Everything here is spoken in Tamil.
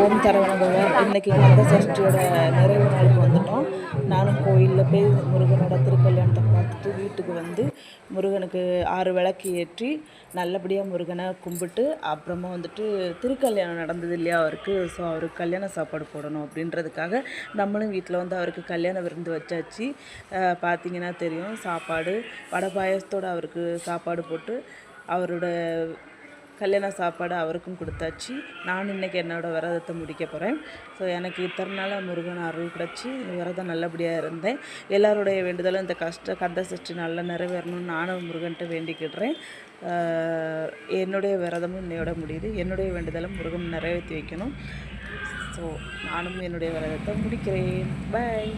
ஓம் சரவண பவ. இன்றைக்கி கந்த சஷ்டியோட நிறைவு நாளுக்கு வந்துட்டோம். நானும் கோயிலில் போய் முருகனோட திருக்கல்யாணத்தை பார்த்துட்டு வீட்டுக்கு வந்து முருகனுக்கு 6 விளக்கு ஏற்றி நல்லபடியாக முருகனை கும்பிட்டு அப்புறமா வந்துட்டு திருக்கல்யாணம் நடந்தது இல்லையா அவருக்கு. ஸோ அவருக்கு கல்யாண சாப்பாடு போடணும் அப்படின்றதுக்காக நம்மளும் வீட்டில் வந்து அவருக்கு கல்யாண விருந்து வச்சாச்சு. பார்த்திங்கன்னா தெரியும், சாப்பாடு வடை பாயசத்தோடு அவருக்கு சாப்பாடு போட்டு அவரோட கல்யாண சாப்பாடு அவருக்கும் கொடுத்தாச்சு. நானும் இன்றைக்கி என்னோடய விரதத்தை முடிக்க போகிறேன். ஸோ எனக்கு இத்தனை நாள் முருகன் அருள் கிடச்சி விரதம் நல்லபடியாக இருந்தேன். எல்லாருடைய வேண்டுதலும் இந்த கந்த சஷ்டி நல்லா நிறைவேறணும்னு நானும் முருகன்கிட்ட வேண்டிக்கிடுறேன். என்னுடைய விரதமும் இன்னையோட முடியுது. என்னுடைய வேண்டுதலும் முருகன் நிறைவேற்றி வைக்கணும். ஸோ நானும் என்னுடைய விரதத்தை முடிக்கிறேன். பாய்.